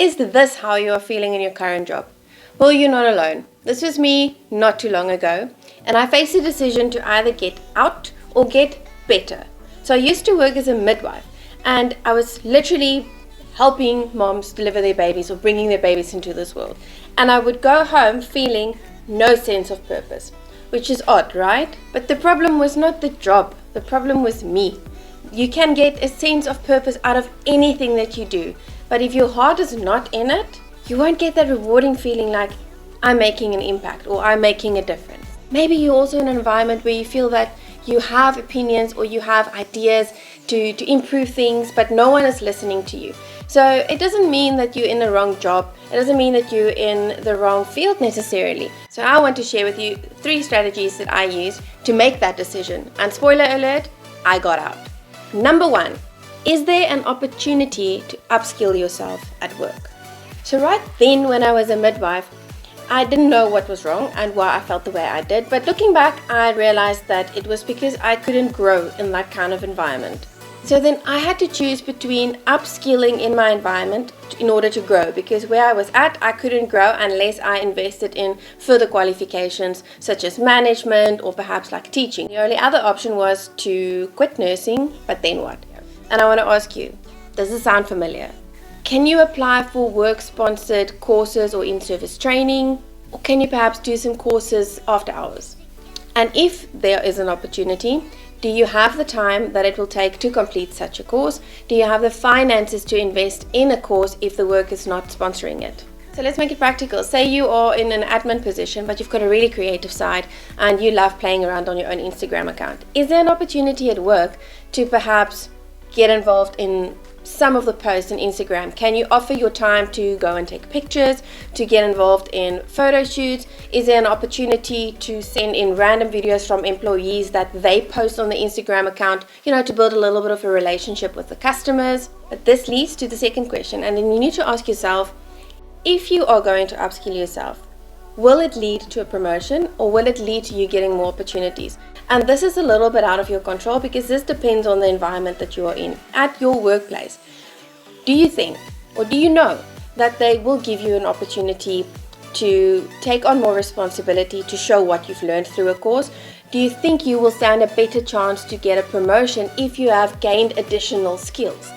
Is this how you are feeling in your current job? Well, you're not alone. This was me not too long ago, and I faced a decision to either get out or get better. So I used to work as a midwife, and I was literally helping moms deliver their babies or bringing their babies into this world. And I would go home feeling no sense of purpose, which is odd, right? But the problem was not the job, the problem was me. You can get a sense of purpose out of anything that you do, but if your heart is not in it, you won't get that rewarding feeling like I'm making an impact or I'm making a difference. Maybe you're also in an environment where you feel that you have opinions or you have ideas to improve things, but no one is listening to you. So it doesn't mean that you're in the wrong job. It doesn't mean that you're in the wrong field necessarily. So I want to share with you 3 strategies that I use to make that decision. And spoiler alert, I got out. Number 1, is there an opportunity to upskill yourself at work? So right then when I was a midwife, I didn't know what was wrong and why I felt the way I did. But looking back, I realized that it was because I couldn't grow in that kind of environment. So then I had to choose between upskilling in my environment in order to grow, because where I was at, I couldn't grow unless I invested in further qualifications such as management or perhaps like teaching. The only other option was to quit nursing, but then what? And I want to ask you, does this sound familiar? Can you apply for work-sponsored courses or in-service training? Or can you perhaps do some courses after hours? And if there is an opportunity, do you have the time that it will take to complete such a course? Do you have the finances to invest in a course if the work is not sponsoring it? So let's make it practical. Say you are in an admin position, but you've got a really creative side and you love playing around on your own Instagram account. Is there an opportunity at work to perhaps get involved in some of the posts on Instagram? Can you offer your time to go and take pictures, to get involved in photo shoots? Is there an opportunity to send in random videos from employees that they post on the Instagram account, to build a little bit of a relationship with the customers? But this leads to the second question, and then you need to ask yourself, if you are going to upskill yourself, will it lead to a promotion or will it lead to you getting more opportunities? And this is a little bit out of your control because this depends on the environment that you are in. At your workplace, do you think or do you know that they will give you an opportunity to take on more responsibility, to show what you've learned through a course? Do you think you will stand a better chance to get a promotion if you have gained additional skills?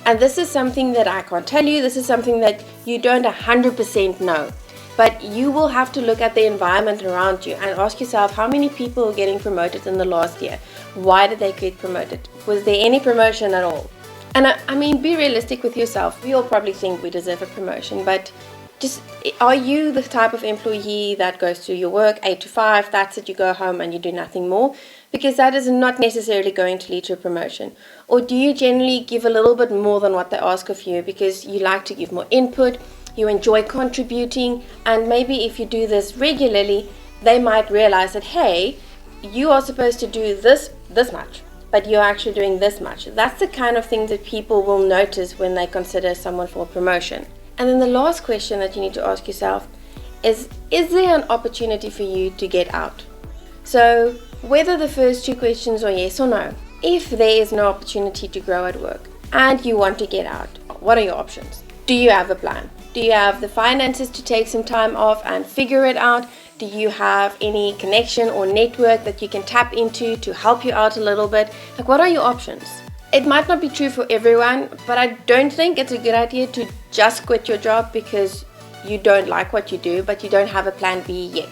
And this is something that I can't tell you. This is something that you don't 100% know. But you will have to look at the environment around you and ask yourself, how many people are getting promoted in the last year? Why did they get promoted? Was there any promotion at all? And I mean, be realistic with yourself. We all probably think we deserve a promotion, but just, are you the type of employee that goes to your work 8 to 5, that's it, you go home and you do nothing more? Because that is not necessarily going to lead to a promotion. Or do you generally give a little bit more than what they ask of you because you like to give more input? You enjoy contributing, and maybe if you do this regularly, they might realize that, hey, you are supposed to do this much, but you're actually doing this much. That's the kind of thing that people will notice when they consider someone for a promotion. And then the last question that you need to ask yourself is there an opportunity for you to get out? So whether the first 2 questions are yes or no, if there is no opportunity to grow at work and you want to get out, what are your options? Do you have a plan? Do you have the finances to take some time off and figure it out? Do you have any connection or network that you can tap into to help you out a little bit? Like, what are your options? It might not be true for everyone, but I don't think it's a good idea to just quit your job because you don't like what you do, but you don't have a plan B yet.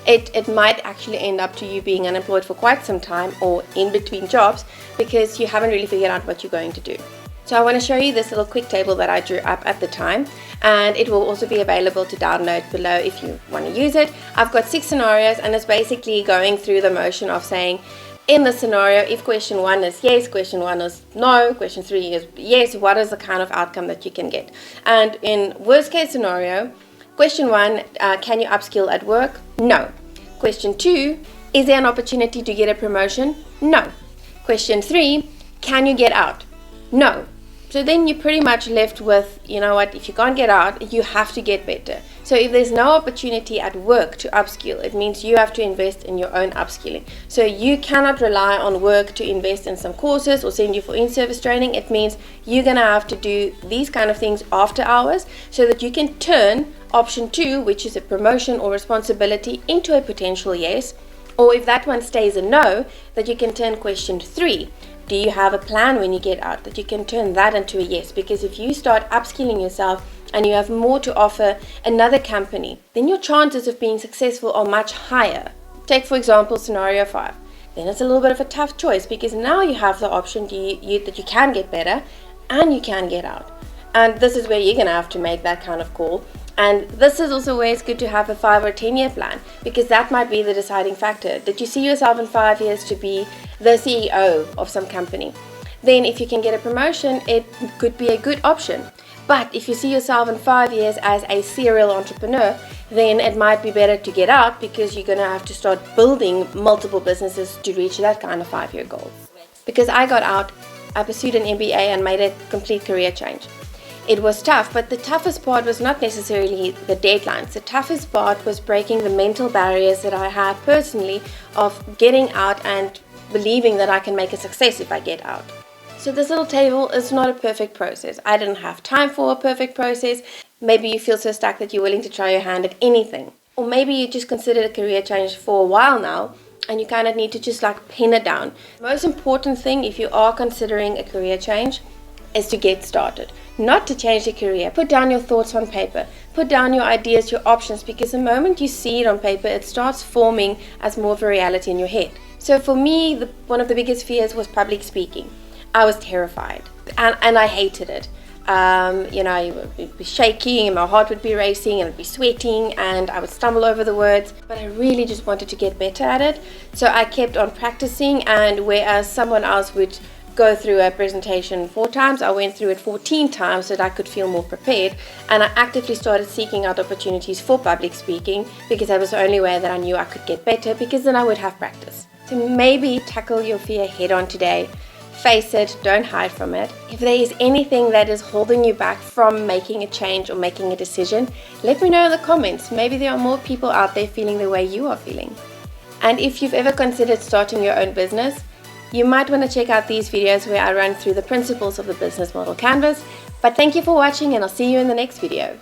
It might actually end up to you being unemployed for quite some time or in between jobs because you haven't really figured out what you're going to do. So I want to show you this little quick table that I drew up at the time, and it will also be available to download below if you want to use it. I've got 6 scenarios, and it's basically going through the motion of saying, in the scenario, if question 1 is yes, question 1 is no, question 3 is yes, what is the kind of outcome that you can get? And in worst case scenario, question 1, can you upskill at work? No. Question 2, is there an opportunity to get a promotion? No. Question 3, can you get out? No. So then you're pretty much left with, you know what, if you can't get out, you have to get better. So if there's no opportunity at work to upskill, it means you have to invest in your own upskilling. So you cannot rely on work to invest in some courses or send you for in-service training. It means you're going to have to do these kind of things after hours so that you can turn option 2, which is a promotion or responsibility, into a potential yes. Or if that one stays a no, that you can turn question 3. Do you have a plan when you get out? That you can turn that into a yes. Because if you start upskilling yourself and you have more to offer another company, then your chances of being successful are much higher. Take, for example, scenario 5. Then it's a little bit of a tough choice because now you have the option that you can get better and you can get out. And this is where you're going to have to make that kind of call. And this is also where it's good to have a 5 or 10 year plan, because that might be the deciding factor. Did you see yourself in 5 years to be the CEO of some company? Then if you can get a promotion, it could be a good option. But if you see yourself in 5 years as a serial entrepreneur, then it might be better to get out, because you're going to have to start building multiple businesses to reach that kind of 5 year goal. Because I got out, I pursued an MBA and made a complete career change. It was tough, but the toughest part was not necessarily the deadlines. The toughest part was breaking the mental barriers that I had personally of getting out and believing that I can make a success if I get out. So this little table is not a perfect process. I didn't have time for a perfect process. Maybe you feel so stuck that you're willing to try your hand at anything. Or maybe you just considered a career change for a while now and you kind of need to just pin it down. The most important thing if you are considering a career change is to get started, not to change your career. Put down your thoughts on paper. Put down your ideas, your options, because the moment you see it on paper, it starts forming as more of a reality in your head. So for me, one of the biggest fears was public speaking. I was terrified and I hated it. I would be shaking and my heart would be racing and I'd be sweating and I would stumble over the words, but I really just wanted to get better at it. So I kept on practicing, and whereas someone else would go through a presentation 4 times, I went through it 14 times so that I could feel more prepared, and I actively started seeking out opportunities for public speaking because that was the only way that I knew I could get better, because then I would have practice. So maybe tackle your fear head on today. Face it, don't hide from it. If there is anything that is holding you back from making a change or making a decision, let me know in the comments. Maybe there are more people out there feeling the way you are feeling. And if you've ever considered starting your own business, you might want to check out these videos where I run through the principles of the business model canvas. But thank you for watching, and I'll see you in the next video.